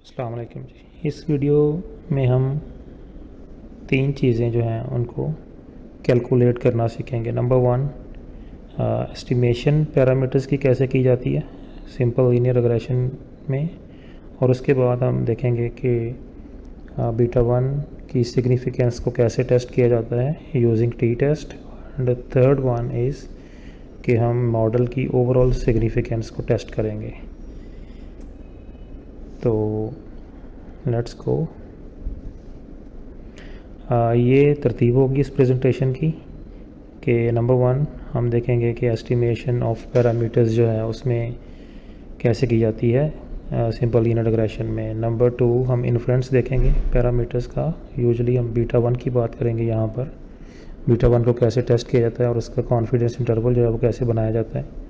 अस्सलाम वालेकुम जी। इस वीडियो में हम तीन चीज़ें जो हैं उनको कैलकुलेट करना सीखेंगे। नंबर वन, एस्टिमेशन पैरामीटर्स की कैसे की जाती है सिंपल लीनियर रिग्रेशन में, और उसके बाद हम देखेंगे कि बीटा वन की सिग्निफिकेंस को कैसे टेस्ट किया जाता है using T test. And third one is कि हम मॉडल की ओवरऑल सिग्निफिकेंस को टेस्ट करेंगे। तो लेट्स गो। ये तरतीब होगी इस प्रेजेंटेशन की कि नंबर वन हम देखेंगे कि एस्टिमेशन ऑफ पैरामीटर्स जो है उसमें कैसे की जाती है सिंपल लीनियर रिग्रेशन में। नंबर टू हम इन्फ्लुएंस देखेंगे पैरामीटर्स का। यूजुअली हम बीटा वन की बात करेंगे यहाँ पर, बीटा वन को कैसे टेस्ट किया जाता है और उसका कॉन्फिडेंस इंटरवल जो है वो कैसे बनाया जाता है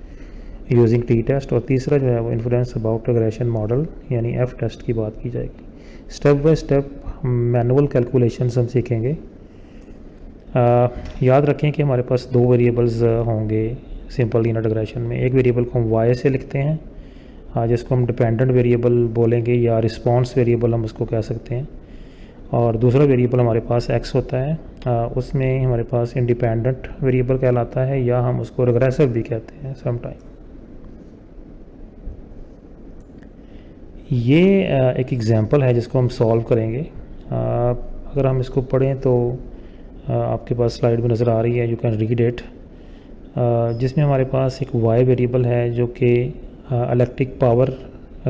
यूजिंग टी टेस्ट। और तीसरा जो है वो इन्फ्लुएंस अबाउट रिग्रेशन मॉडल यानी एफ टेस्ट की बात की जाएगी। Step by step manual calculations हम सीखेंगे। याद रखें कि हमारे पास दो वेरिएबल्स होंगे सिंपल लीनियर रिग्रेशन में। एक वेरिएबल को हम वाई से लिखते हैं जिसको हम डिपेंडेंट वेरिएबल बोलेंगे या रिस्पॉन्स वेरिएबल हम उसको कह सकते हैं, और दूसरा वेरिएबल हमारे पास एक्स होता है। उसमें हमारे पास इंडिपेंडेंट वेरिएबल कहलाता है या हम उसको रिग्रेसिव भी कहते हैं समटाइम। ये एक एग्जांपल है जिसको हम सॉल्व करेंगे। अगर हम इसको पढ़ें तो आपके पास स्लाइड में नज़र आ रही है, यू कैन रीड इट, जिसमें हमारे पास एक वाई वेरिएबल है जो कि इलेक्ट्रिक पावर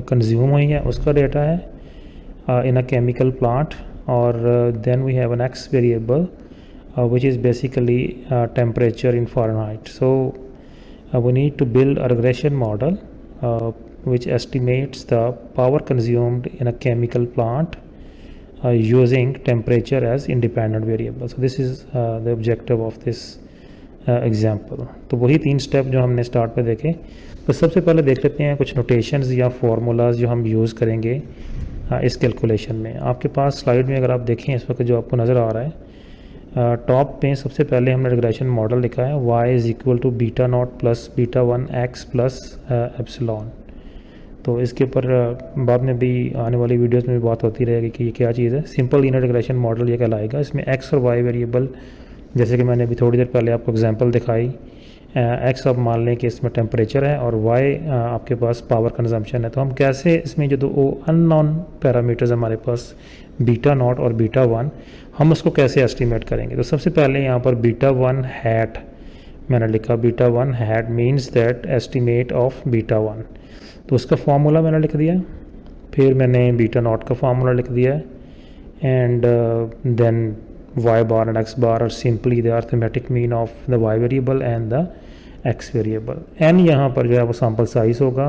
कंज्यूम हुई है उसका डेटा है इन अ केमिकल प्लांट। और then we have an X variable which is basically temperature in Fahrenheit. So we need to build a regression model which estimates the power consumed in a chemical plant using temperature as independent variable. So this is the objective of this example. तो वही तीन step जो हमने start पे देखे। तो सबसे पहले देख लेते हैं कुछ नोटेशंस या फार्मूलाज जो हम यूज़ करेंगे इस कैलकुलेशन में। आपके पास स्लाइड में अगर आप देखें इस वक्त जो आपको नज़र आ रहा है, टॉप पे सबसे पहले हमने रिग्रेशन मॉडल लिखा है y is equal to beta naught plus beta one X plus epsilon. तो इसके ऊपर बाद में भी आने वाली वीडियोस में भी बात होती रहेगी कि ये क्या चीज़ है। सिंपल लीनियर रिग्रेशन मॉडल ये कहलाएगा। इसमें x और y वेरिएबल, जैसे कि मैंने अभी थोड़ी देर पहले आपको एग्जांपल दिखाई, x आप मान लें कि इसमें टेम्परेचर है और y आपके पास पावर कंजम्पशन है। तो हम कैसे इसमें जो दो अननोन पैरामीटर्स हमारे पास बीटा नॉट और बीटा वन, हम उसको कैसे एस्टिमेट करेंगे। तो सबसे पहले यहाँ पर बीटा वन हैट मैंने लिखा। Beta one hat means that estimate of beta one, तो उसका फार्मूला मैंने लिख दिया। फिर मैंने बीटा नॉट का फार्मूला लिख दिया and then y bar and x bar are simply the arithmetic mean of the y variable and the x variable। n यहाँ पर जो है वो सैम्पल साइज होगा,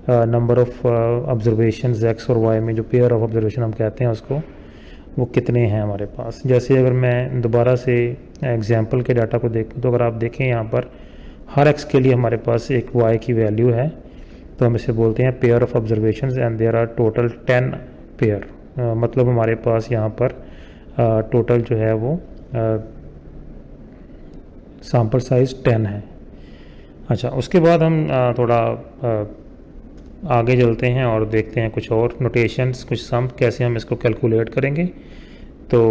नंबर ऑफ ऑब्जर्वेशंस x और y में जो पेयर ऑफ ऑब्जर्वेशन हम कहते हैं उसको, वो कितने हैं हमारे पास। जैसे अगर मैं दोबारा से एग्जांपल के डाटा को देखूँ तो अगर आप देखें यहाँ पर हर x के लिए हमारे पास एक y की वैल्यू है, तो हम इसे बोलते हैं pair of observations and there are total 10 pair. मतलब हमारे पास यहाँ पर टोटल जो है वो सैम्पल साइज 10 है। अच्छा, उसके बाद हम थोड़ा आगे चलते हैं और देखते हैं कुछ और नोटेशंस, कुछ सम कैसे हम इसको कैलकुलेट करेंगे। तो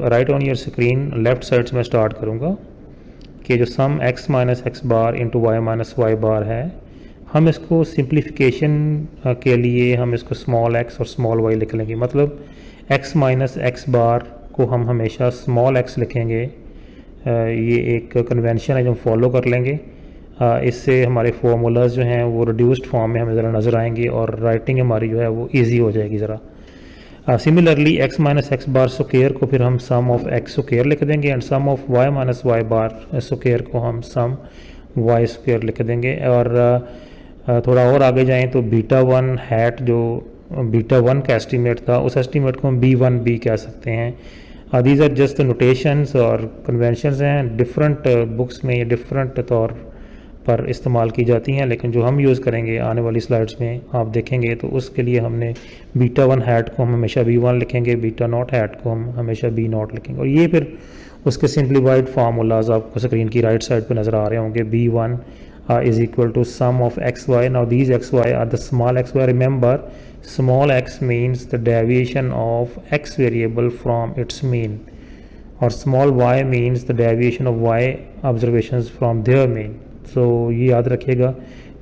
right on your screen left side से मैं स्टार्ट करूँगा कि जो सम x minus x bar into Y minus Y बार है, हम इसको सिंप्लीफिकेशन के लिए हम इसको स्मॉल x और स्मॉल y लिख लेंगे। मतलब x माइनस एक्स बार को हम हमेशा स्मॉल x लिखेंगे। ये एक कन्वेंशन है जो हम फॉलो कर लेंगे। इससे हमारे फार्मूलाज जो हैं वो रिड्यूस्ड फॉर्म में हमें ज़रा नज़र आएंगे और राइटिंग हमारी जो है वो इजी हो जाएगी ज़रा। Similarly x minus x bar square को फिर हम सम ऑफ x स्क्वायर लिख देंगे and sum of y minus Y bar square को हम सम y स्क्वायर लिख देंगे। और थोड़ा और आगे जाएँ तो बीटा वन हैट जो बीटा वन का एस्टीमेट था, उस एस्टीमेट को हम B1b कह सकते हैं। दीज आर जस्ट नोटेशंस और कन्वेंशंस हैं, डिफरेंट बुक्स में ये डिफरेंट तौर पर इस्तेमाल की जाती हैं, लेकिन जो हम यूज़ करेंगे आने वाली स्लाइड्स में आप देखेंगे तो उसके लिए हमने बीटा वन हैट को हम हमेशा B1 लिखेंगे, बीटा नॉट हैट को हम हमेशा B नॉट लिखेंगे। और ये फिर उसके सिंप्लीफाइड फार्मूलाज आपको स्क्रीन की राइट साइड पर नज़र आ रहे होंगे। B1 is equal to sum of xy. Now these xy are the small xy. Remember small x means the deviation of x variable from its mean, और small y means the deviation of y observations from their mean. तो ये याद रखिएगा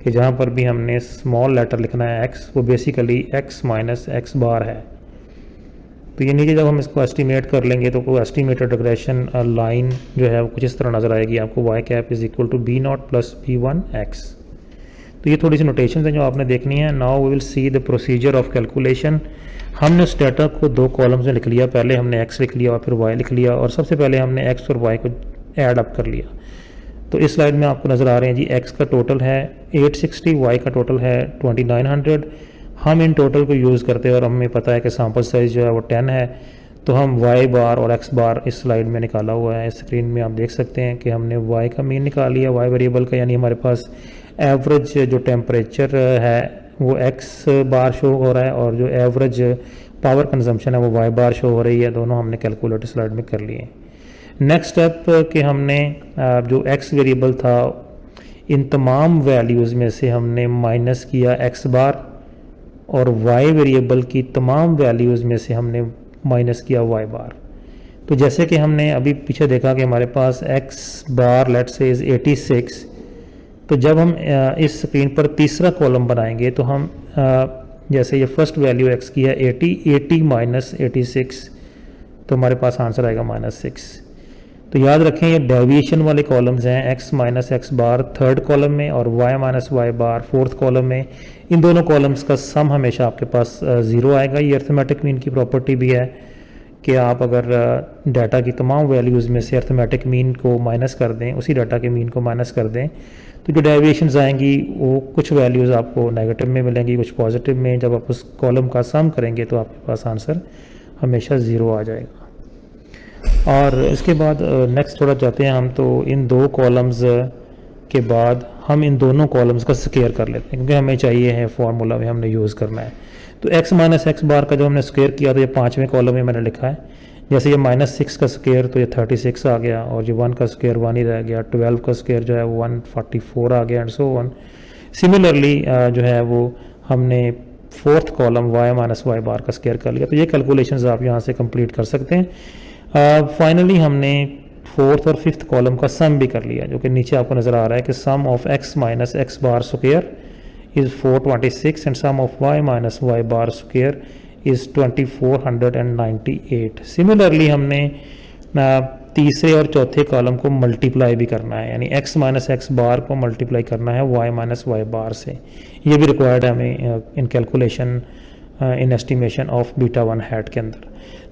कि जहाँ पर भी हमने स्मॉल लेटर लिखना है एक्स, वो बेसिकली एक्स माइनस एक्स बार है। तो ये नीचे जब हम इसको एस्टिमेट कर लेंगे तो कोई एस्टिमेटेड रिग्रेशन लाइन जो है वो कुछ इस तरह नज़र आएगी आपको, Y cap is equal to B naught plus B one X. तो ये थोड़ी सी नोटेशन हैं जो आपने देखनी है। Now we will see the procedure of calculation. हमने उस डाटा को दो कॉलम्स में लिख लिया, पहले हमने एक्स लिख लिया और फिर वाई लिख लिया, और सबसे पहले हमने एक्स और वाई को ऐड अप कर लिया। तो इस स्लाइड में आपको नज़र आ रहे हैं जी, एक्स का टोटल है 860, वाई का टोटल है 2900। हम इन टोटल को यूज़ करते हैं और हमें पता है कि सैम्पल साइज़ जो है वो 10 है, तो हम वाई बार और एक्स बार इस स्लाइड में निकाला हुआ है। स्क्रीन में आप देख सकते हैं कि हमने वाई का मीन निकाल लिया, वाई वेरिएबल का, यानी हमारे पास एवरेज जो टेम्परेचर है वो एक्स बार शो हो रहा है और जो एवरेज पावर कंजम्पशन है वो वाई बार शो हो रही है। दोनों हमने कैलकुलेटर स्लाइड में कर लिए। नेक्स्ट स्टेप कि हमने जो एक्स वेरिएबल था इन तमाम वैल्यूज़ में से हमने माइनस किया एक्स बार, और वाई वेरिएबल की तमाम वैल्यूज़ में से हमने माइनस किया वाई बार। तो जैसे कि हमने अभी पीछे देखा कि हमारे पास x bar let's say is 86, तो जब हम इस स्क्रीन पर तीसरा कॉलम बनाएंगे तो हम जैसे ये फर्स्ट वैल्यू एक्स की है 80 माइनस 86, तो हमारे पास आंसर आएगा -6। तो याद रखें ये डेविएशन वाले कॉलम्स हैं, x माइनस एक्स बार थर्ड कॉलम में और y माइनस वाई बार फोर्थ कॉलम में। इन दोनों कॉलम्स का सम हमेशा आपके पास ज़ीरो आएगा। ये अर्थमेटिक मीन की प्रॉपर्टी भी है कि आप अगर डाटा की तमाम वैल्यूज़ में से अर्थमेटिक मीन को माइनस कर दें, उसी डाटा के मीन को माइनस कर दें, तो जो डेविएशंस आएंगी वो कुछ वैल्यूज़ आपको नेगेटिव में मिलेंगी, कुछ पॉजिटिव में। जब आप उस कॉलम का सम करेंगे तो आपके पास आंसर हमेशा ज़ीरो आ जाएगा। और इसके बाद नेक्स्ट थोड़ा जाते हैं हम, तो इन दो कॉलम्स के बाद हम इन दोनों कॉलम्स का स्क्वायर कर लेते हैं, क्योंकि हमें चाहिए है फॉर्मूला में हमने यूज़ करना है। तो x माइनस एक्स बार का जो हमने स्क्वायर किया तो ये पाँचवें कॉलम में मैंने लिखा है। जैसे ये -6 का स्क्वायर तो ये 36 आ गया, और जो 1 का स्क्वायर 1 ही रह गया, 12 का स्क्वायर जो है 144 आ गया, एंड सो ऑन। सिमिलरली जो है वो हमने fourth column y minus Y bar का स्क्वायर कर लिया। तो ये कैलकुलेशंस आप यहाँ से कंप्लीट कर सकते हैं। फाइनली हमने फोर्थ और फिफ्थ कॉलम का सम भी कर लिया, जो कि नीचे आपको नज़र आ रहा है कि sum of x minus x bar square is 426 and sum of y minus Y bar square is 2498। Similarly हमने तीसरे और चौथे कॉलम को मल्टीप्लाई भी करना है, यानी x माइनस एक्स बार को मल्टीप्लाई करना है y माइनस वाई बार से। ये भी रिक्वायर्ड है हमें इन calculation in estimation of beta one hat के अंदर।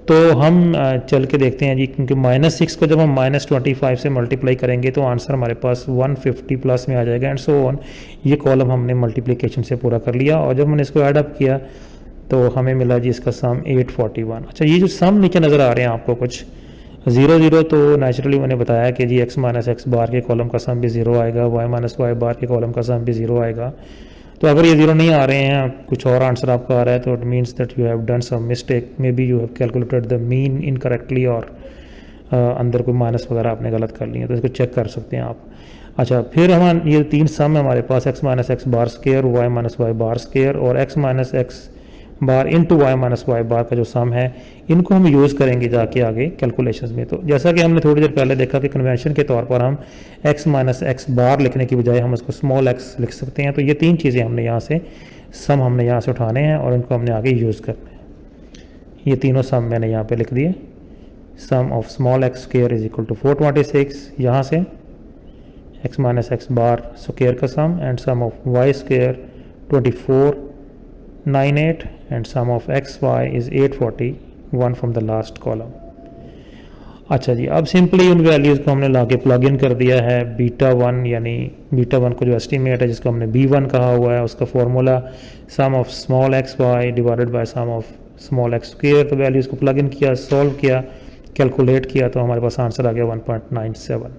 तो हम चल के देखते हैं जी, क्योंकि -6 को जब हम -25 से मल्टीप्लाई करेंगे तो आंसर हमारे पास 150 प्लस में आ जाएगा, एंड सो ऑन। ये कॉलम हमने मल्टीप्लिकेशन से पूरा कर लिया, और जब हमने इसको ऐड अप किया तो हमें मिला जी इसका सम 841। अच्छा, ये जो सम नीचे नज़र आ रहे हैं आपको कुछ 0 तो नेचुरली मैंने बताया कि जी x माइनस एक्स बार के कॉलम का सम भी 0 आएगा, y माइनस वाई बार के कॉलम का सम भी 0 आएगा। तो अगर ये 0 नहीं आ रहे हैं, कुछ और आंसर आपका आ रहा है, तो it means that you have done some mistake, maybe you have calculated the mean incorrectly, और अंदर कोई माइनस वगैरह आपने गलत कर लिया, तो इसको चेक कर सकते हैं आप। अच्छा, फिर हम ये तीन सम है हमारे पास, x minus x bar square, y minus Y bar square और x minus x bar into Y minus Y bar का जो सम है, इनको हम यूज़ करेंगे जाके आगे कैलकुलेशंस में। तो जैसा कि हमने थोड़ी देर पहले देखा कि कन्वेंशन के तौर पर हम x माइनस एक्स बार लिखने की बजाय हम उसको स्मॉल x लिख सकते हैं। तो ये तीन चीज़ें हमने यहाँ से सम हमने यहाँ से उठाने हैं और इनको हमने आगे यूज़ करना है। ये तीनों सम मैंने यहाँ पे लिख दिए। Sum of small x square is equal to 426, यहाँ से x minus x bar square का sum, and sum of y square 2498 and sum of xy is 841 from the last column। अच्छा जी, अब सिंपली उन वैल्यूज़ को हमने लाके प्लग इन कर दिया है। बीटा वन, यानी बीटा वन को जो एस्टीमेट है जिसको हमने b1 कहा हुआ है, उसका formula sum of small X Y divided by sum of small x square. तो वैल्यूज़ को प्लग इन किया, सॉल्व किया, कैलकुलेट किया, तो हमारे पास आंसर आ गया 1.97।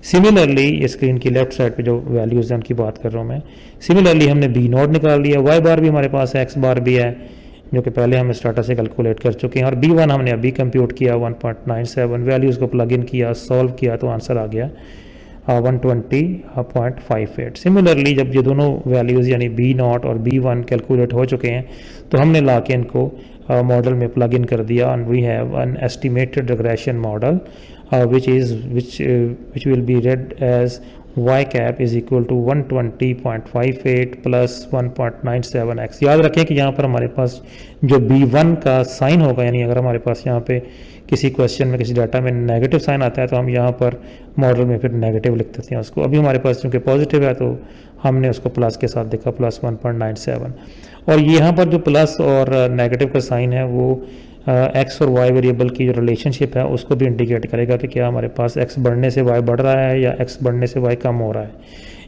सिमिलरली ये स्क्रीन की लेफ्ट साइड पे जो वैल्यूज़ हैं उनकी बात कर रहा हूँ मैं। सिमिलरली हमने बी नॉट निकाल लिया, वाई बार भी हमारे पास है, एक्स बार भी है, जो कि पहले हम स्टार्टर से कैलकुलेट कर चुके हैं, और बी वन हमने अभी कंप्यूट किया 1.97। वैल्यूज़ को प्लग इन किया, सॉल्व किया, तो आंसर आ गया 120.58। सिमिलरली जब ये दोनों वैल्यूज़ यानी B0 और B1 कैलकुलेट हो चुके हैं तो हमने ला के इनको मॉडल में प्लग इन कर दिया and we have an estimated regression model which will be read as y cap is equal to 120.58 plus 1.97x। याद रखें कि यहाँ पर हमारे पास जो B1 का साइन होगा, यानी अगर हमारे पास यहाँ पे किसी क्वेश्चन में किसी डाटा में नेगेटिव साइन आता है तो हम यहाँ पर मॉडल में फिर नेगेटिव लिख देते हैं उसको। अभी हमारे पास चूँकि पॉजिटिव है तो हमने उसको प्लस के साथ देखा, प्लस 1.97। और यहाँ पर जो प्लस और नेगेटिव का साइन है वो एक्स और वाई वेरिएबल की जो रिलेशनशिप है उसको भी इंडिकेट करेगा कि क्या हमारे पास एक्स बढ़ने से वाई बढ़ रहा है या एक्स बढ़ने से वाई कम हो रहा है।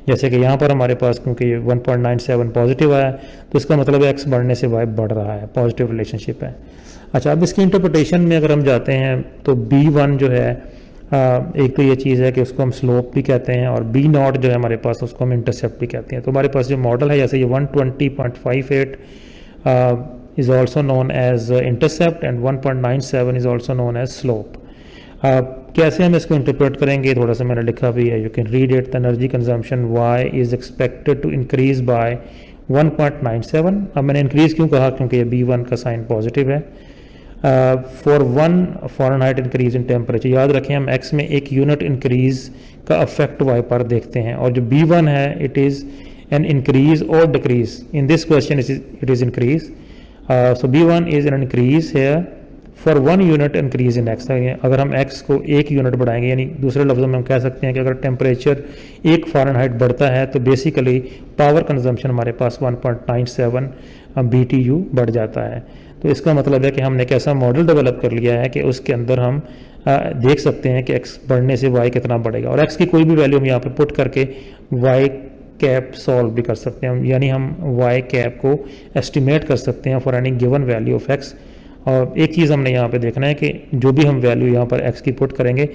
जैसे कि यहाँ पर हमारे पास क्योंकि 1.97 पॉजिटिव आया तो इसका मतलब है एक्स बढ़ने से वाई बढ़ रहा है, पॉजिटिव रिलेशनशिप है। अच्छा, अब इसकी इंटरप्रिटेशन में अगर हम जाते हैं तो B1 जो है एक तो ये चीज़ है कि उसको हम स्लोप भी कहते हैं और B0 जो है हमारे पास उसको हम इंटरसेप्ट भी कहते हैं। तो हमारे पास जो मॉडल है जैसे ये 120.58 is also known as intercept and 1.97 is also known as slope। कैसे हम इसको इंटरप्रेट करेंगे, थोड़ा सा मैंने लिखा भी है, you can read it. The energy consumption y is expected to increase by 1.97। अब मैंने इंक्रीज क्यों कहा, क्योंकि ये B1 का साइन पॉजिटिव है। For 1 Fahrenheit increase in temperature, याद रखें हम x में एक यूनिट इंक्रीज का अफेक्ट y पर देखते हैं और जो B1 है इट इज़ एन इंक्रीज और decrease. In this question it is increase. So B1 is an increase here for 1 unit increase in x। अगर हम x को 1 यूनिट बढ़ाएंगे, यानी दूसरे लफ्ज़ों में हम कह सकते हैं कि अगर टेम्परेचर 1 फ़ारेनहाइट बढ़ता है तो बेसिकली पावर कंजम्पशन हमारे पास 1.97 BTU बढ़ जाता है। तो इसका मतलब है कि हमने एक ऐसा मॉडल डेवलप कर लिया है कि उसके अंदर हम देख सकते हैं कि x बढ़ने से y कितना बढ़ेगा और x की कोई भी वैल्यू हम यहाँ पर पुट करके y कैप सॉल्व भी कर सकते हैं, यानी हम y कैप को एस्टिमेट कर सकते हैं for any given value of x। और एक चीज़ हमने यहाँ पे देखना है कि जो भी हम वैल्यू यहाँ पर x की पुट करेंगे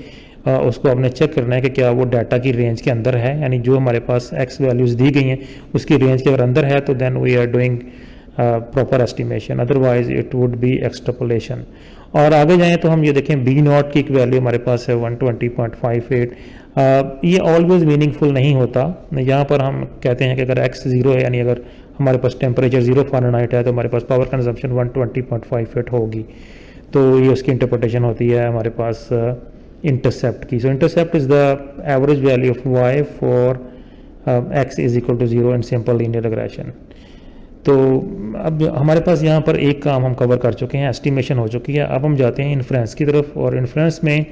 उसको हमने चेक करना है कि क्या वो डाटा की रेंज के अंदर है, यानी जो हमारे पास x वैल्यूज़ दी गई हैं उसकी रेंज के अगर अंदर है तो then we are doing proper estimation, otherwise it would be extrapolation. और आगे जाएँ तो हम ये देखें B0 की एक वैल्यू हमारे पास है 120.58। ये ऑलवेज मीनिंगफुल नहीं होता। यहाँ पर हम कहते हैं कि अगर x 0 है, यानी अगर हमारे पास टेम्परेचर 0 फ़ारेनहाइट है तो हमारे पास पावर कंजम्पशन 120.58 होगी। तो ये उसकी इंटरप्रिटेशन होती है हमारे पास इंटरसेप्ट की। So intercept is the average value of y for x is equal to 0 in simple linear regression. तो अब हमारे पास यहाँ पर एक काम हम कवर कर चुके हैं, एस्टिमेशन हो चुकी है। अब हम जाते हैं इन्फ्रेंस की तरफ, और इन्फ्रेंस में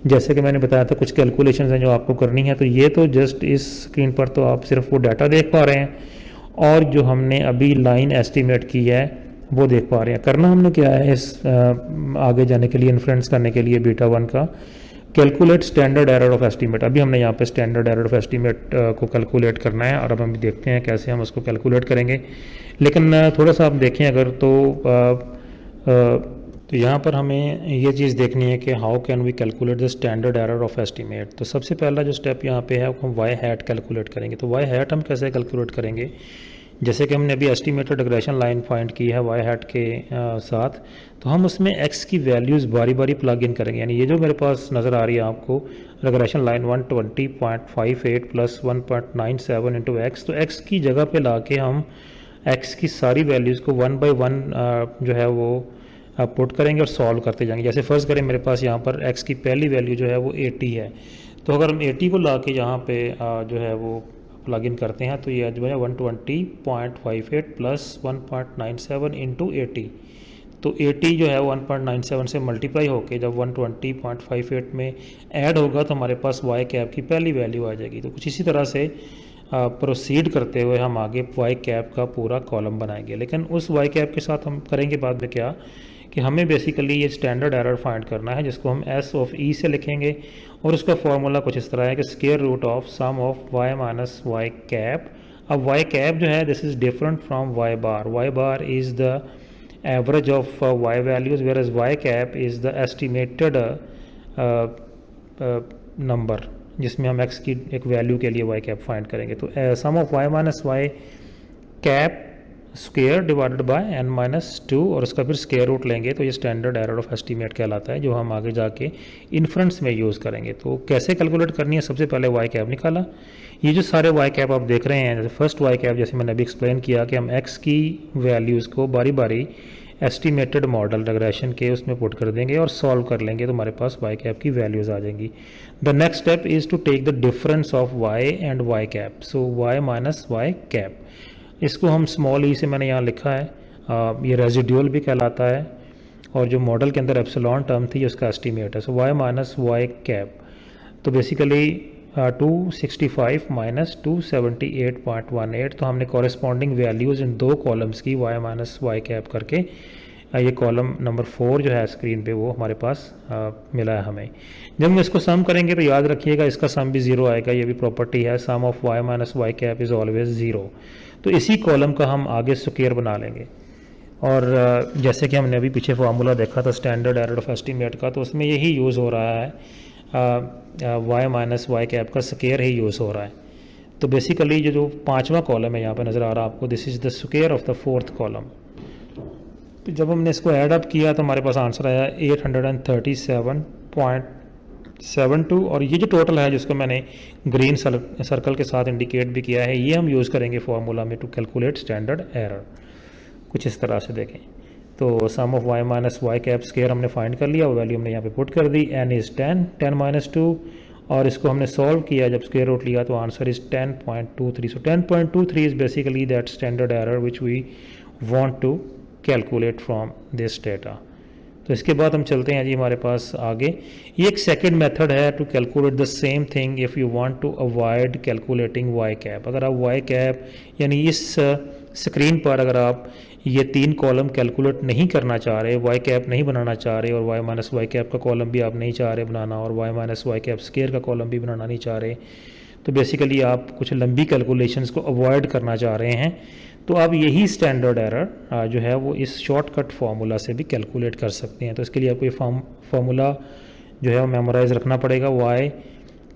जैसे कि मैंने बताया था कुछ कैलकुलेशंस हैं जो आपको करनी है। तो ये तो जस्ट इस स्क्रीन पर तो आप सिर्फ वो डाटा देख पा रहे हैं और जो हमने अभी लाइन एस्टिमेट की है वो देख पा रहे हैं। करना हमने क्या है इस आगे जाने के लिए, इन्फ्रेंस करने के लिए β1 का calculate standard error of estimate. अभी हमने यहाँ पे स्टैंडर्ड एरर ऑफ एस्टीमेट को कैलकुलेट करना है और अब हम देखते हैं कैसे हम उसको कैलकुलेट करेंगे। लेकिन थोड़ा सा आप देखें अगर तो यहाँ पर हमें ये चीज़ देखनी है कि how can we calculate the standard error of estimate. तो सबसे पहला जो स्टेप यहाँ पे है वो हम वाई हैट कैलकुलेट करेंगे। तो वाई हैट हम कैसे कैलकुलेट करेंगे, जैसे कि हमने अभी एस्टीमेटेड रिग्रेशन लाइन फाइंड की है वाई हैट के साथ, तो हम उसमें x की वैल्यूज़ बारी बारी प्लग इन करेंगे। यानी ये जो मेरे पास नज़र आ रही है आपको regression line 120.58 plus 1.97 into x, तो x की जगह पे ला के हम x की सारी वैल्यूज़ को 1 बाई 1 जो है वो पुट करेंगे और सॉल्व करते जाएंगे। जैसे फ़र्ज़ करें मेरे पास यहाँ पर x की पहली वैल्यू जो है वो 80 है, तो अगर हम 80 को ला के यहाँ पे जो है वो प्लग इन करते हैं तो ये जो है 120.58 प्लस 1.97 इंटू 80, तो 80 जो है 1.97 से मल्टीप्लाई होके जब 120.58 में ऐड होगा तो हमारे पास वाई कैप की पहली वैल्यू आ जाएगी। तो कुछ इसी तरह से प्रोसीड करते हुए हम आगे वाई कैप का पूरा कॉलम बनाएंगे। लेकिन उस वाई कैप के साथ हम करेंगे बाद में क्या कि हमें बेसिकली ये स्टैंडर्ड एरर फाइंड करना है, जिसको हम एस ऑफ ई से लिखेंगे और उसका फॉर्मूला कुछ इस तरह है कि square root of sum of Y minus Y cap. अब वाई कैप जो है this is different from Y bar. Y bar is the average of Y values whereas Y cap is the estimated number जिसमें हम x की एक value के लिए Y cap find करेंगे। तो sum of Y minus Y cap square divided by n minus 2 और उसका फिर स्क्वायर रूट लेंगे तो ये स्टैंडर्ड एरर ऑफ एस्टीमेट कहलाता है, जो हम आगे जाके इन्फ्रेंस में यूज़ करेंगे। तो कैसे कैलकुलेट करनी है, सबसे पहले वाई कैप निकाला। ये जो सारे वाई कैप आप देख रहे हैं, फर्स्ट वाई कैप जैसे मैंने अभी एक्सप्लेन किया कि हम x की वैल्यूज़ को बारी बारी एस्टीमेटेड मॉडल रिग्रेशन के उसमें पुट कर देंगे और सॉल्व कर लेंगे तो हमारे पास वाई कैप की वैल्यूज़ आ जाएंगी। The next step is to take the difference of Y and Y cap, so Y minus Y cap. इसको हम स्मॉल ई से मैंने यहाँ लिखा है, ये रेजिड्यूल भी कहलाता है और जो मॉडल के अंदर एप्सिलॉन टर्म थी उसका एस्टीमेट है। सो वाई माइनस वाई कैप, तो बेसिकली 265 माइनस 278.18, तो हमने कॉरेस्पॉन्डिंग वैल्यूज़ इन दो कॉलम्स की वाई माइनस वाई कैप करके ये कॉलम नंबर 4 जो है स्क्रीन पे वो हमारे पास मिला है हमें। जब हम इसको सम करेंगे तो याद रखिएगा इसका सम भी ज़ीरो आएगा, ये भी प्रॉपर्टी है, sum of Y minus Y cap is always zero. तो इसी कॉलम का हम आगे स्क्वायर बना लेंगे और जैसे कि हमने अभी पीछे फार्मूला देखा था स्टैंडर्ड एरर ऑफ एस्टीमेट का, तो उसमें यही यूज़ हो रहा है, वाई माइनस वाई कैप का स्क्वायर ही यूज़ हो रहा है। तो बेसिकली जो पाँचवा कॉलम है यहाँ पर नज़र आ रहा है आपको, this is the square of the fourth column. तो जब हमने इसको ऐड अप किया तो हमारे पास आंसर आया 837.72 और ये जो टोटल है जिसको मैंने ग्रीन सर्कल के साथ इंडिकेट भी किया है, ये हम यूज़ करेंगे फॉर्मूला में टू कैलकुलेट स्टैंडर्ड एरर। कुछ इस तरह से देखें तो sum of Y minus Y cap square हमने फाइंड कर लिया, वो वैल्यू हमने यहाँ पे पुट कर दी, n इज़ 10 माइनस 2 और इसको हमने सॉल्व किया, जब स्क्वायर रूट लिया तो answer is 10.23। So 10.23 is basically that standard error which we want to calculate from this data. तो इसके बाद हम चलते हैं जी हमारे पास आगे, ये एक सेकंड मेथड है to calculate the same thing if you want to avoid calculating Y cap. अगर आप वाई कैप यानी इस स्क्रीन पर अगर आप ये तीन कॉलम कैलकुलेट नहीं करना चाह रहे, वाई कैप नहीं बनाना चाह रहे और वाई माइनस वाई कैप का कॉलम भी आप नहीं चाह रहे बनाना और Y minus Y cap square का कॉलम भी बनाना नहीं चाह रहे, तो बेसिकली आप कुछ लंबी कैलकुलेशंस को अवॉइड करना चाह रहे हैं, तो आप यही स्टैंडर्ड एरर जो है वो इस शॉर्टकट फार्मूला से भी कैलकुलेट कर सकते हैं। तो इसके लिए आपको ये फार्मूला जो है वो मेमोराइज रखना पड़ेगा, वाई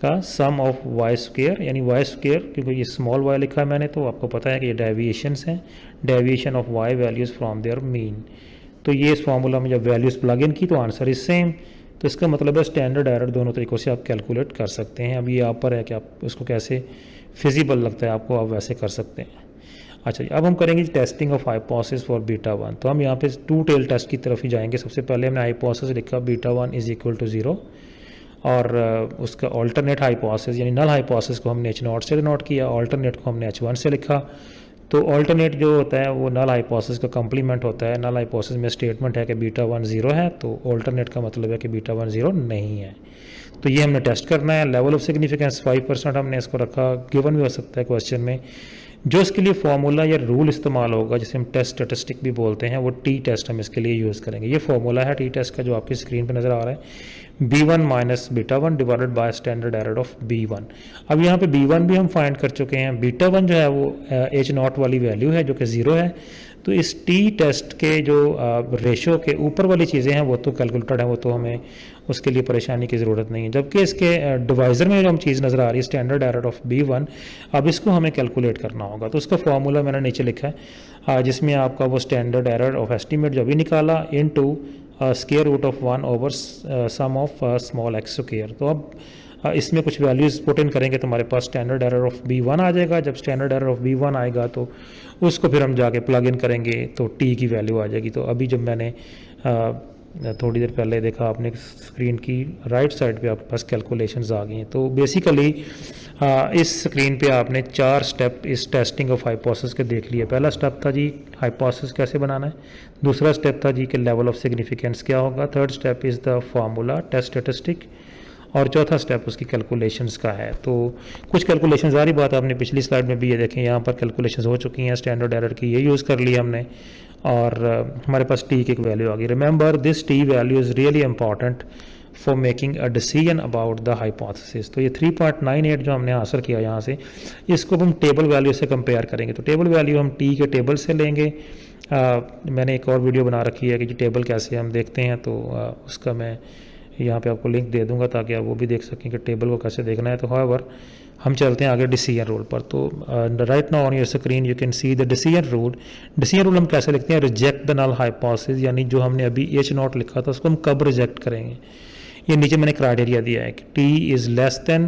का सम ऑफ वाई स्क्वायर यानी वाई स्क्वायर, क्योंकि ये स्मॉल वाई लिखा है मैंने तो आपको पता है कि ये डेविएशंस हैं, deviation of Y values from their mean. तो ये इस फार्मूला में जब वैल्यूज़ प्लग इन की तो आंसर इज सेम, तो इसका मतलब है स्टैंडर्ड एरर दोनों तरीक़ों से आप कैलकुलेट कर सकते हैं। अब ये आप पर है कि आप उसको कैसे फिजिबल लगता है आपको, आप वैसे कर सकते हैं। अच्छा जी, अब हम करेंगे testing of hypothesis for beta 1। तो हम यहाँ पे टू टेल टेस्ट की तरफ ही जाएंगे। सबसे पहले हमने हाइपोथेसिस लिखा बीटा 1 इज इक्वल टू 0 और उसका ऑल्टरनेट हाइपोथेसिस यानी नल हाइपोथेसिस को हमने H0 से डिनोट किया, ऑल्टरनेट को हमने H1 से लिखा। तो ऑल्टरनेट जो होता है वो नल हाइपोथेसिस का कंप्लीमेंट होता है। नल हाइपोथेसिस में स्टेटमेंट है कि बीटा 1 0 है, तो ऑल्टरनेट का मतलब है कि बीटा 1 0 नहीं है। तो ये हमने टेस्ट करना है। लेवल ऑफ सिग्निफिकेंस 5% हमने इसको रखा, गिवन भी हो सकता है क्वेश्चन में। जो इसके लिए फार्मूला या रूल इस्तेमाल होगा जिसे हम टेस्ट स्टैटिस्टिक भी बोलते हैं, वो टी टेस्ट हम इसके लिए यूज़ करेंगे। ये फार्मूला है टी टेस्ट का जो आपकी स्क्रीन पर नज़र आ रहा है, B1 minus beta 1 divided by standard error of B1। अब यहाँ पे B1 भी हम फाइंड कर चुके हैं, बीटा 1 जो है वो H0 वाली वैल्यू है जो कि 0 है। तो इस टी टेस्ट के जो रेशो के ऊपर वाली चीज़ें हैं वो तो कैलकुलेटेड है, वो तो हमें उसके लिए परेशानी की ज़रूरत नहीं है। जबकि इसके डिवाइज़र में जो हम चीज़ नज़र आ रही है स्टैंडर्ड एरर ऑफ B1, अब इसको हमें कैलकुलेट करना होगा। तो उसका फार्मूला मैंने नीचे लिखा है जिसमें आपका वो स्टैंडर्ड एरर ऑफ एस्टीमेट जो भी निकाला into square root of 1 over sum of small x square. तो अब इसमें कुछ वैल्यूज़ पुट इन करेंगे तो हमारे पास स्टैंडर्ड एरर ऑफ B1 आ जाएगा। जब स्टैंडर्ड एरर ऑफ B1 आएगा तो उसको फिर हम जाके प्लग इन करेंगे तो टी की वैल्यू आ जाएगी। तो अभी जब मैंने थोड़ी देर पहले देखा आपने स्क्रीन की राइट साइड पे आपके पास कैलकुलेशंस आ गई हैं। तो बेसिकली इस स्क्रीन पे आपने 4 स्टेप इस टेस्टिंग ऑफ हाइपोथेसिस के देख लिए। पहला स्टेप था जी हाइपोथेसिस कैसे बनाना है, दूसरा स्टेप था जी कि लेवल ऑफ सिग्निफिकेंस क्या होगा, third step is the formula test statistic और चौथा स्टेप उसकी कैलकुलेशंस का है। तो कुछ कैलकुलेशंस सारी बात आपने पिछली स्लाइड में भी ये देखें, यहाँ पर कैलकुलेशंस हो चुकी हैं स्टैंडर्ड एरर की, ये यूज़ कर लिया हमने और हमारे पास टी की एक वैल्यू आ गई। Remember this T value is really important for making a decision about the hypothesis. तो ये 3.98 जो हमने हासिल किया यहाँ से, इसको हम टेबल वैल्यू से कंपेयर करेंगे। तो टेबल वैल्यू हम टी के टेबल से लेंगे। मैंने एक और वीडियो बना रखी है कि जो टेबल कैसे हम देखते हैं, तो उसका मैं यहाँ पे आपको लिंक दे दूंगा ताकि आप वो भी देख सकें कि टेबल को कैसे देखना है। तो हाउएवर हम चलते हैं आगे डिसीजन रूल पर। तो right now on your screen you can see the decision rule. Decision rule हम कैसे लिखते हैं? रिजेक्ट द नल हाइपोथेसिस, यानी जो हमने अभी एच नॉट लिखा था उसको हम कब रिजेक्ट करेंगे। ये नीचे मैंने क्राइटेरिया दिया है कि T is less than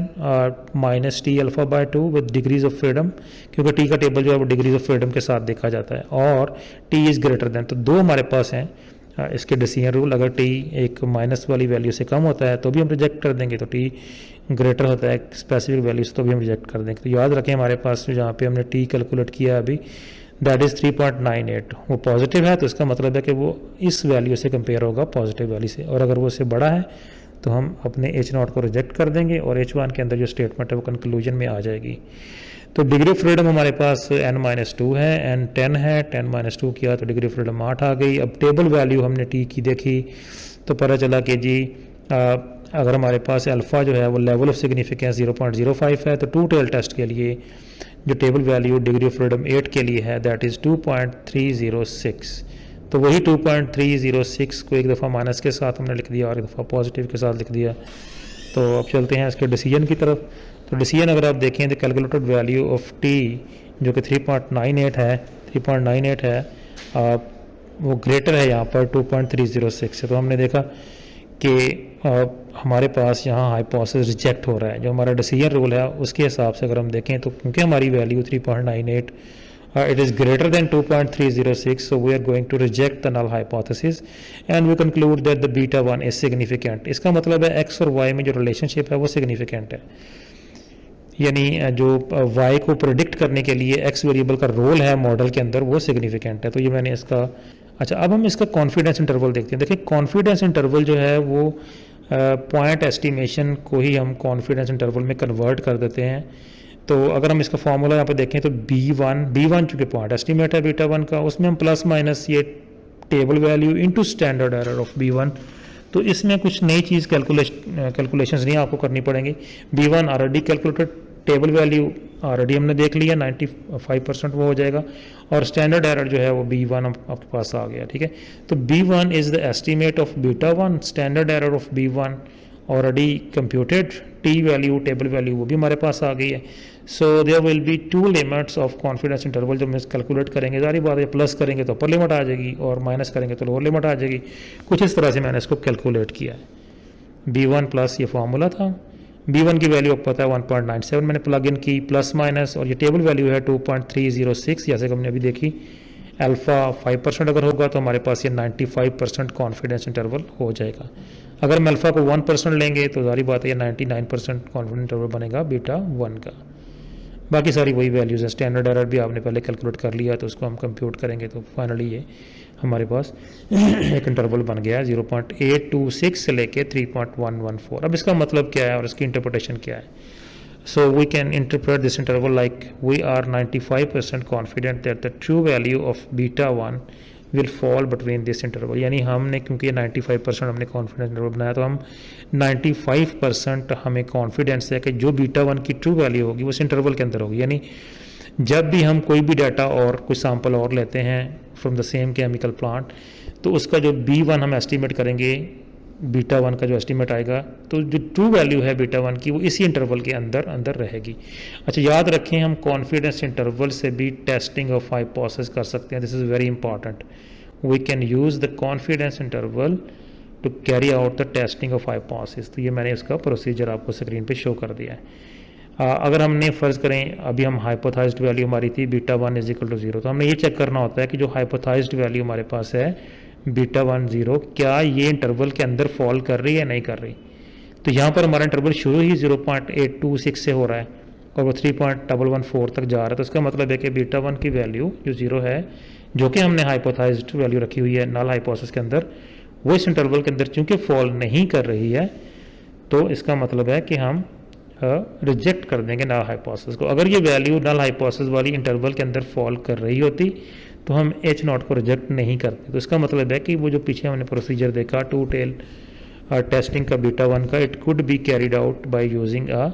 minus T alpha by 2 with degrees of freedom, क्योंकि टी का टेबल जो है वो डिग्रीज ऑफ फ्रीडम के साथ देखा जाता है, और टी इज़ ग्रेटर देन। तो दो हमारे पास हैं इसके डिसीजन रूल। अगर टी एक माइनस वाली वैल्यू से कम होता है तो भी हम रिजेक्ट कर देंगे, तो टी ग्रेटर होता है स्पेसिफिक वैल्यू से तो भी हम रिजेक्ट कर देंगे। तो याद रखें हमारे पास जहाँ पे हमने टी कैलकुलेट किया अभी, दैट इज़ 3.98, वो पॉजिटिव है, तो इसका मतलब है कि वो इस वैल्यू से कंपेयर होगा पॉजिटिव वैल्यू से, और अगर वो उससे बड़ा है तो हम अपने एच नॉट को रिजेक्ट कर देंगे और एच वन के अंदर जो स्टेटमेंट है वो कंक्लूजन में आ जाएगी। तो डिग्री ऑफ फ्रीडम हमारे पास n-2 है, n 10 है, 10-2 किया तो डिग्री ऑफ फ्रीडम 8 आ गई। अब टेबल वैल्यू हमने टी की देखी तो पता चला कि जी अगर हमारे पास अल्फ़ा जो है वो लेवल ऑफ सिग्निफिकेंस 0.05 है, तो टू टेल टेस्ट के लिए जो table value degree of freedom 8 के लिए है दैट इज़ 2.306। तो वही 2.306 को एक दफ़ा माइनस के साथ हमने लिख दिया और एक दफ़ा पॉजिटिव के साथ लिख दिया। तो अब चलते हैं इसके डिसीजन की तरफ। तो डिसीजन अगर आप देखें तो कैलकुलेटेड वैल्यू ऑफ टी जो कि 3.98 है, वो ग्रेटर है यहाँ पर 2.306 से। तो हमने देखा कि हमारे पास यहाँ हाइपोथेसिस रिजेक्ट हो रहा है। जो हमारा डिसीजन रूल है उसके हिसाब से अगर हम देखें तो क्योंकि हमारी value 3.98 it is greater than 2.306, so we are going to reject the null hypothesis and we conclude that the beta 1 is significant। इसका मतलब है x और y में जो रिलेशनशिप है वो सिग्निफिकेंट है, यानी जो y को प्रिडिक्ट करने के लिए x वेरिएबल का रोल है मॉडल के अंदर वो सिग्निफिकेंट है। तो ये मैंने इसका अच्छा, अब हम इसका कॉन्फिडेंस इंटरवल देखते हैं। देखिए कॉन्फिडेंस इंटरवल जो है वो पॉइंट एस्टिमेशन को ही हम कॉन्फिडेंस इंटरवल में कन्वर्ट कर देते हैं। तो अगर हम इसका फॉर्मूला यहाँ पे देखें तो B1 चूँकि पॉइंट एस्टिमेट है बीटा 1 का, उसमें हम प्लस माइनस ये table value into standard error of B1। तो इसमें कुछ नई चीज़ कैलकुलेशंस नहीं आपको करनी पड़ेंगी। B1 already calculated, table value already हमने देख लिया 95% वो हो जाएगा, और स्टैंडर्ड एरर जो है वो B1 आपके पास आ गया। ठीक है, तो B1 is the estimate of beta 1, standard error of B1 already computed, T value table value वो भी हमारे पास आ गई है। So there will be two limits of confidence interval. जब हम कैलकुलेट करेंगे सारी बात है, प्लस करेंगे तो अपर लिमिट आ जाएगी और माइनस करेंगे तो लोअर लिमिट आ जाएगी। कुछ इस तरह से मैंने इसको कैलकुलेट किया है। B1 प्लस ये फार्मूला था, B1 की वैल्यू आपको पता है 1.97 मैंने प्लग इन की, प्लस माइनस, और ये टेबल वैल्यू है 2.306 जैसे कि हमने अभी देखी। अल्फ़ा 5% अगर होगा तो हमारे पास ये 95% कॉन्फिडेंस इंटरवल हो जाएगा। अगर हम अल्फ़ा को 1% लेंगे तो सारी बात है 99% कॉन्फिडेंस इंटरवल बनेगा बीटा 1 का। बाकी सारी वही वैल्यूज़ हैं। स्टैंडर्ड एरर भी आपने पहले कैलकुलेट कर लिया तो उसको हम कंप्यूट करेंगे तो फाइनली ये हमारे पास एक इंटरवल बन गया है 0.826 से लेके 3.114। अब इसका मतलब क्या है और इसकी इंटरप्रिटेशन क्या है? So we can interpret this interval like we are 95% confident that the true value of beta 1 will fall between this interval। यानी हमने क्योंकि 95% हमने कॉन्फिडेंस इंटरवल बनाया तो हम 95% हमें कॉन्फिडेंस है कि जो बीटा 1 की ट्रू वैल्यू होगी वो इस इंटरवल के अंदर होगी। यानी जब भी हम कोई भी डाटा और कोई सैंपल और लेते हैं from the same chemical plant तो उसका जो B1 हम एस्टिमेट करेंगे, बीटा 1 का जो एस्टिमेट आएगा, तो जो ट्रू वैल्यू है बीटा 1 की वो इसी इंटरवल के अंदर रहेगी। अच्छा याद रखें हम कॉन्फिडेंस इंटरवल से भी टेस्टिंग ऑफ हाइपोथेसिस कर सकते हैं। This is very important. We can use the confidence interval to carry out the testing of hypothesis. तो ये मैंने इसका प्रोसीजर आपको स्क्रीन पे शो कर दिया है। अगर हमने फ़र्ज़ करें अभी हम हाइपोथेसाइज्ड वैल्यू हमारी थी बीटा 1 इज इक्वल टू 0, तो हमने ये चेक करना होता है कि जो हाइपोथेसाइज्ड वैल्यू हमारे पास है बीटा 1 0 क्या ये इंटरवल के अंदर फॉल कर रही है नहीं कर रही। तो यहाँ पर हमारा इंटरवल शुरू ही 0.826 से हो रहा है और वो 3.114 तक जा रहा है। तो इसका मतलब है कि बीटा 1 की वैल्यू जो 0 है, जो कि हमने हाइपोथेसाइज्ड वैल्यू रखी हुई है नल हाइपोथेसिस के अंदर, वो इस इंटरवल के अंदर चूँकि फॉल नहीं कर रही है तो इसका मतलब है कि हम रिजेक्ट कर देंगे नल हाइपोथेसिस को। अगर ये वैल्यू नल हाइपोथेसिस वाली इंटरवल के अंदर फॉल कर रही होती तो हम एच नॉट को रिजेक्ट नहीं करते। तो इसका मतलब है कि वो जो पीछे हमने प्रोसीजर देखा टू टेल टेस्टिंग का बीटा 1 का, it could be carried out by using a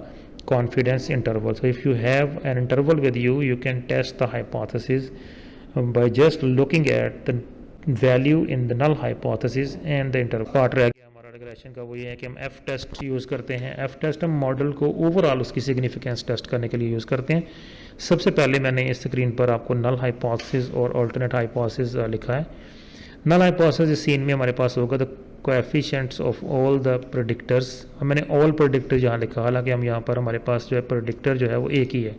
confidence interval. So if you have an interval with you, you can test the hypothesis by just looking at the value in the null hypothesis and the interval. Part रह गया हमारा regression का वो ये है कि हम F test use करते हैं। एफ टेस्ट हम मॉडल को ओवरऑल उसकी सिग्निफिकेंस टेस्ट करने के लिए यूज़ करते हैं। सबसे पहले मैंने इस स्क्रीन पर आपको नल हाइपोथेसिस और अल्टरनेट हाइपोथेसिस लिखा है। नल हाइपोथेसिस इस सीन में हमारे पास होगा the coefficients of all the predictors. मैंने ऑल प्रेडिक्टर यहाँ लिखा, हालांकि हम यहाँ पर हमारे पास जो है प्रेडिक्टर जो है वो एक ही है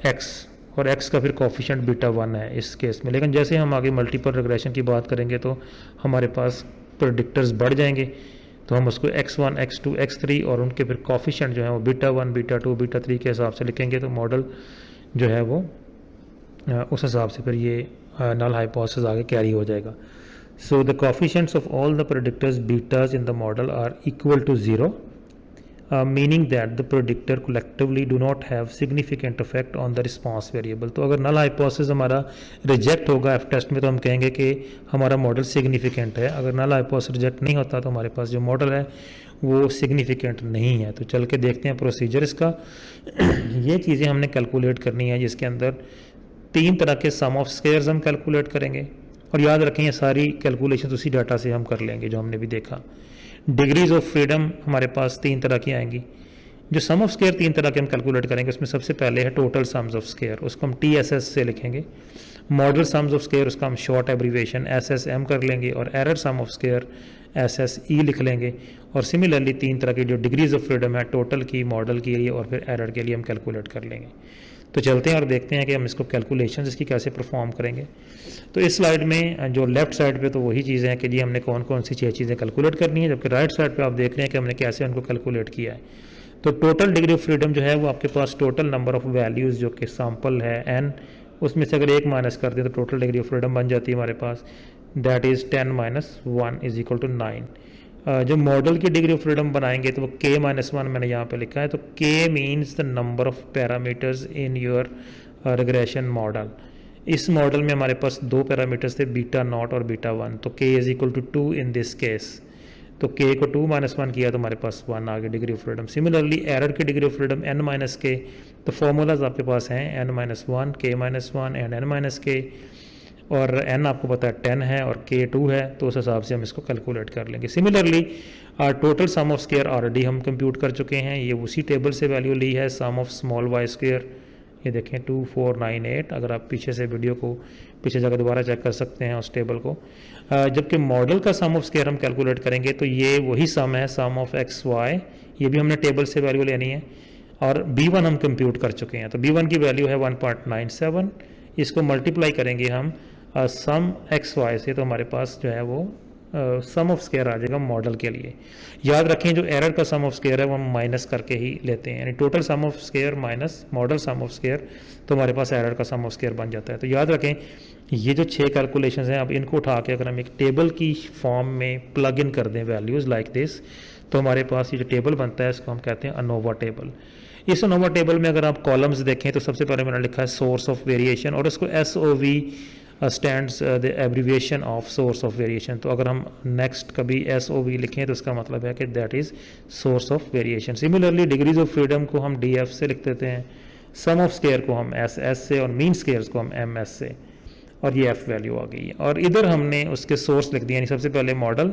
एक्स, और x का फिर कोफिशिएंट बीटा 1 है इस केस में। लेकिन जैसे हम आगे मल्टीपल रिग्रेशन की बात करेंगे तो हमारे पास प्रेडिक्टर्स बढ़ जाएंगे, तो हम उसको x1 x2 x3 और उनके फिर कोफिशिएंट जो है वो बीटा 1 बीटा 2 बीटा 3 के हिसाब से लिखेंगे, तो मॉडल जो है वो उस हिसाब से फिर ये नल हाइपोथेसिस आगे कैरी हो जाएगा। So the coefficients of all the predictors betas in the model are equal to 0, meaning that the predictor collectively do not have significant effect on the response variable। तो अगर null hypothesis हमारा reject होगा F test में तो हम कहेंगे कि हमारा मॉडल सिग्निफिकेंट है। अगर null hypothesis रिजेक्ट नहीं होता तो हमारे पास जो मॉडल है वो सिग्निफिकेंट नहीं है। तो चल के देखते हैं प्रोसीजर इसका। ये चीज़ें हमने कैलकुलेट करनी है, जिसके अंदर 3 तरह के सम ऑफ स्क्वायर्स हम कैलकुलेट करेंगे, और याद रखें ये सारी कैलकुलेशन उसी डाटा से हम कर लेंगे जो हमने भी देखा। डिग्रीज ऑफ फ्रीडम हमारे पास 3 तरह की आएंगी। जो सम ऑफ स्क्वायर 3 तरह के हम कैलकुलेट करेंगे, उसमें सबसे पहले है टोटल सम्स ऑफ स्क्वायर, उसको हम TSS से लिखेंगे। मॉडल सम्स ऑफ स्क्वायर उसका हम शॉर्ट एब्रीवेशन SSM कर लेंगे, और error sum of square SSE लिख लेंगे। और सिमिलरली 3 तरह की जो डिग्रीज ऑफ फ्रीडम है टोटल की, मॉडल के लिए और फिर एरर के लिए हम कैलकुलेट कर लेंगे। तो चलते हैं और देखते हैं कि हम इसको कैलकुलेशन इसकी कैसे परफॉर्म करेंगे। तो इस स्लाइड में जो लेफ्ट साइड पे तो वही चीज़ें हैं कि जी हमने कौन कौन सी चीज़ें कैलकुलेट करनी है, जबकि राइट साइड पे आप देख रहे हैं कि हमने कैसे उनको कैलकुलेट किया है। तो टोटल डिग्री ऑफ फ्रीडम जो है वो आपके पास टोटल नंबर ऑफ वैल्यूज़ जो कि सैम्पल है n, उसमें से अगर 1 माइनस कर दें तो टोटल डिग्री ऑफ फ्रीडम बन जाती है हमारे पास, that is 10 - 1 is equal to 9। जो मॉडल की डिग्री ऑफ फ्रीडम बनाएंगे तो वो k-1 मैंने यहाँ पे लिखा है। तो k means the number of parameters in your regression model. इस मॉडल में हमारे पास 2 पैरामीटर्स थे, बीटा नॉट और बीटा 1, तो k is equal to 2 in this case. तो k को 2 - 1 किया तो हमारे पास 1 आ गया degree of freedom. Similarly error की degree of freedom n - k, तो फॉर्मूलाज आपके पास हैं n - 1 k - 1 and n - k, और n आपको पता है 10 है और k 2 है, तो उस हिसाब से हम इसको कैलकुलेट कर लेंगे। Similarly total sum of square already हम कंप्यूट कर चुके हैं, ये उसी टेबल से वैल्यू ली है। Sum of small y square ये देखें 2498, अगर आप पीछे से वीडियो को पीछे जाकर दोबारा चेक कर सकते हैं उस टेबल को। जबकि मॉडल का सम ऑफ स्क्वायर हम कैलकुलेट करेंगे तो ये वही सम है, सम ऑफ x y, ये भी हमने टेबल से वैल्यू लेनी है, और b1 हम कंप्यूट कर चुके हैं। तो b1 की वैल्यू है 1.97, इसको मल्टीप्लाई करेंगे हम सम एक्स वाई से, तो हमारे पास जो है वो सम ऑफ स्क्वायर आ जाएगा मॉडल के लिए। याद रखें जो एरर का सम ऑफ स्क्वायर है वो हम माइनस करके ही लेते हैं, यानी total sum of square minus model sum of square, तो हमारे पास एरर का सम ऑफ स्क्वायर बन जाता है। तो याद रखें ये जो 6 कैलकुलेशंस हैं, अब इनको उठा के अगर हम एक टेबल की फॉर्म में प्लग इन कर दें वैल्यूज़ लाइक दिस, तो हमारे पास ये जो टेबल बनता है इसको हम कहते हैं अनोवा टेबल। इस अनोवा टेबल में अगर आप कॉलम्स देखें तो सबसे पहले मैंने लिखा है सोर्स ऑफ वेरिएशन, और इसको SOV stands the abbreviation of source of variation. तो अगर हम नेक्स्ट कभी SOV लिखें तो उसका मतलब है कि that is source of variation. Similarly degrees of freedom को हम DF से लिख देते हैं, सम ऑफ स्क्वायर को हम SS से, और मीन स्क्वायर्स को हम MS से, और ये F वैल्यू आ गई है। और इधर हमने उसके सोर्स लिख दिए, यानी सबसे पहले मॉडल,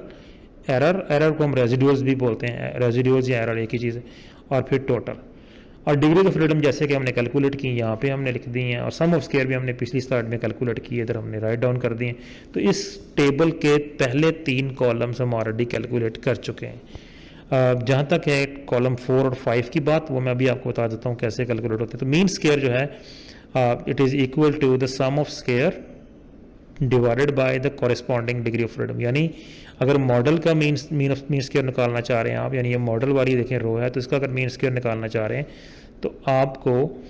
एरर को हम रेजिड्यूल्स भी बोलते हैं, रेजिड्यूल्स या एरर एक ही चीज़ है, और फिर टोटल। और डिग्री ऑफ फ्रीडम जैसे कि हमने कैलकुलेट की यहाँ पे हमने लिख दी हैं, और सम ऑफ स्क्वायर भी हमने पिछली स्लाइड में कैलकुलेट की है, इधर हमने राइट डाउन कर दिए। तो इस टेबल के पहले 3 कॉलम्स हम ऑलरेडी कैलकुलेट कर चुके हैं। जहाँ तक है कॉलम 4 और 5 की बात, वो मैं अभी आपको बता देता हूँ कैसे कैलकुलेट होते हैं। तो मीन स्क्वायर जो है it is equal to the sum of square divided by the corresponding degree of freedom. यानी अगर मॉडल का मीन स्क्वायर निकालना चाह रहे हैं आप, यानी ये मॉडल वाली देखें रो है, तो इसका अगर मीन स्क्वायर निकालना चाह रहे हैं तो आपको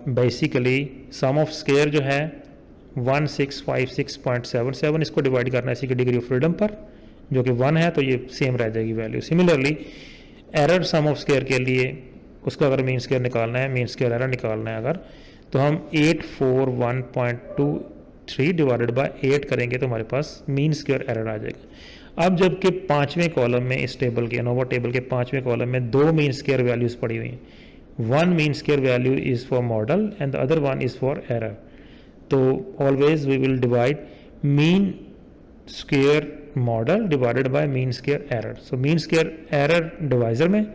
बेसिकली सम ऑफ स्क्वायर जो है 1656.77, इसको डिवाइड करना है इसी की डिग्री ऑफ फ्रीडम पर, जो कि 1 है, तो ये सेम रह जाएगी value. Similarly error sum of square के लिए उसका अगर मीन स्क्वायर निकालना है, मीन स्क्वायर एरर निकालना है अगर, तो हम 841.23 डिवाइडेड बाय 8 करेंगे तो हमारे पास मीन स्क्वायर एरर आ जाएगा। अब जबकि 5वें कॉलम में इस टेबल के अनोवा टेबल के 5वें कॉलम में 2 मीन स्क्वायर वैल्यूज़ पड़ी हुई हैं, 1 mean square value is for model and the other 1 is for error. तो always we will divide mean square model divided by mean square error. So mean square error divisor में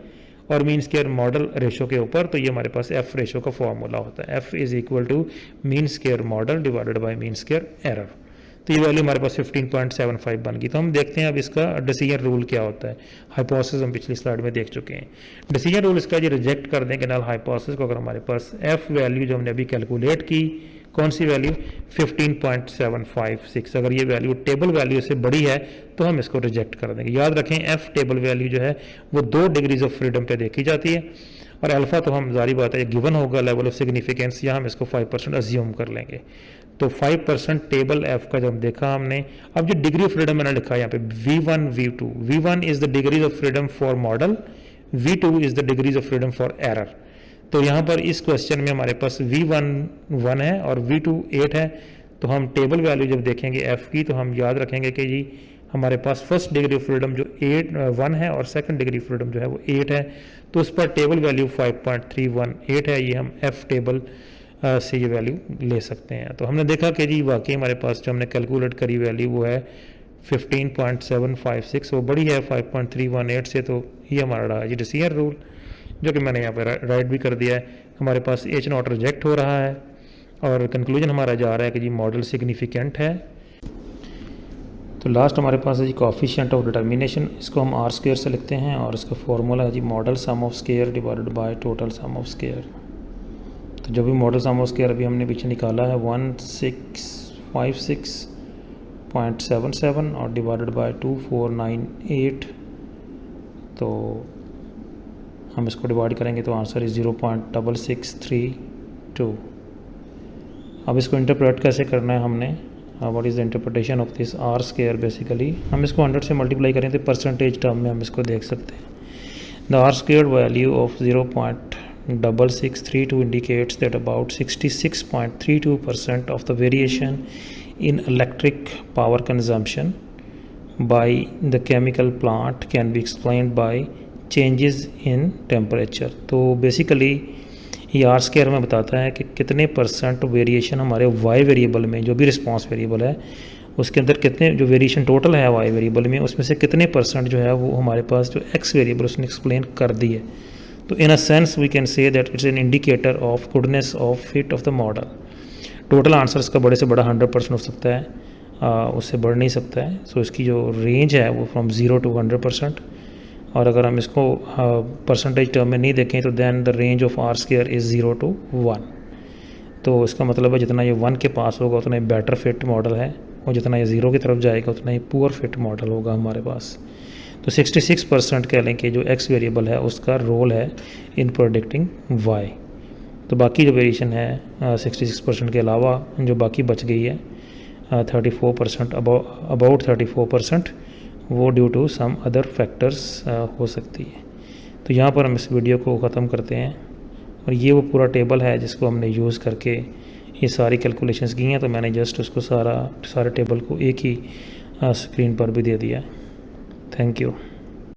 और mean square model ratio के ऊपर, तो ये हमारे पास F ratio का फॉर्मूला होता है, F is equal to mean square model divided by mean square error. तो ये वैल्यू हमारे पास 15.75 बन गई। तो हम देखते हैं अब इसका डिसीजन रूल क्या होता है। हाइपोथेसिस हम पिछली स्लाइड में देख चुके हैं। डिसीजन रूल इसका जो रिजेक्ट कर दें कि नल हाइपोथेसिस को, अगर हमारे पास एफ वैल्यू जो हमने अभी कैलकुलेट की, कौन सी वैल्यू 15.756, अगर ये वैल्यू टेबल वैल्यू से बड़ी है तो हम इसको रिजेक्ट कर देंगे। याद रखें एफ टेबल वैल्यू जो है वो 2 डिग्रीज ऑफ फ्रीडम पे देखी जाती है, और अल्फा तो हम जारी बात है गिवन होगा लेवल ऑफ सिग्निफिकेंस, या हम इसको 5% अज्यूम कर लेंगे। तो 5% टेबल एफ का जब देखा हमने, अब जो डिग्री ऑफ फ्रीडम मैंने लिखा है यहाँ पे V1 V2, V1 is the degrees of freedom for model, V2 is the degrees of freedom for error. तो यहाँ पर इस क्वेश्चन में हमारे पास V1 1 है और V2 8 है। तो हम टेबल वैल्यू जब देखेंगे एफ की, तो हम याद रखेंगे कि जी हमारे पास फर्स्ट डिग्री ऑफ फ्रीडम जो 1 है और सेकंड डिग्री फ्रीडम जो है वो 8 है। तो उस पर टेबल वैल्यू 5.318 है, ये हम एफ टेबल से ये वैल्यू ले सकते हैं। तो हमने देखा कि जी वाकई हमारे पास जो हमने कैलकुलेट करी वैल्यू वो है 15.756, वो बड़ी है 5.318 से। तो ये हमारा रहा है जी डिसीजन रूल, जो कि मैंने यहाँ पर राइट भी कर दिया है। हमारे पास एच नॉट रिजेक्ट हो रहा है और कंक्लूजन हमारा जा रहा है कि जी मॉडल सिग्निफिकेंट है। तो लास्ट हमारे पास है जी कोएफिशिएंट ऑफ डिटर्मिनेशन, इसको हम आर स्क्वायर से लिखते हैं और इसका फॉर्मूला है जी model sum of square divided by total sum of square. तो जो भी मॉडल सम ऑफ स्क्वायर अभी हमने पीछे निकाला है 1656.77 और डिवाइडेड बाय 2498, तो हम इसको डिवाइड करेंगे तो आंसर इज 0.6632। अब इसको इंटरप्रेट कैसे करना है हमने, what is the interpretation of this R square. Basically हम इसको 100 से मल्टीप्लाई करें तो परसेंटेज टर्म में हम इसको देख सकते हैं। The R square value of 0.6632 indicates that about 66.32% of the variation in electric power consumption by the chemical plant can be explained by changes in temperature। तो बेसिकली ये आर स्क्वायर में बताता है कि कितने परसेंट वेरिएशन हमारे Y variable में, जो भी रिस्पांस वेरिएबल है उसके अंदर कितने जो वेरिएशन टोटल है वाई वेरिएबल में, उसमें से कितने परसेंट जो है वो हमारे पास जो एक्स वेरिएबल उसने एक्सप्लेन कर दी है। तो in a sense we can say that it's an indicator of goodness of fit of the model. Total answer इसका बड़े से बड़ा 100% हो सकता है, उससे बढ़ नहीं सकता है। सो इसकी जो रेंज है वो फ्रॉम 0 to 100%, और अगर हम इसको परसेंटेज टर्म में नहीं देखें तो then the range of R square is 0 to 1। तो इसका मतलब है जितना ये 1 के पास होगा उतना ही बेटर फिट मॉडल है, और जितना ये 0 की तरफ जाएगा उतना ही पुअर फिट मॉडल होगा हमारे पास। तो 66% कह लें कि जो एक्स वेरिएबल है उसका रोल है इन प्रोडिक्टिंग वाई। तो बाकी जो वेरिएशन है 66% के अलावा जो बाकी बच गई है 34%, अबाउट 34%, वो due to some other factors हो सकती है। तो यहाँ पर हम इस वीडियो को ख़त्म करते हैं, और ये वो पूरा टेबल है जिसको हमने यूज़ करके ये सारी कैलकुलेशंस की हैं। तो मैंने जस्ट उसको सारे टेबल को एक ही स्क्रीन पर भी दे दिया। Thank you.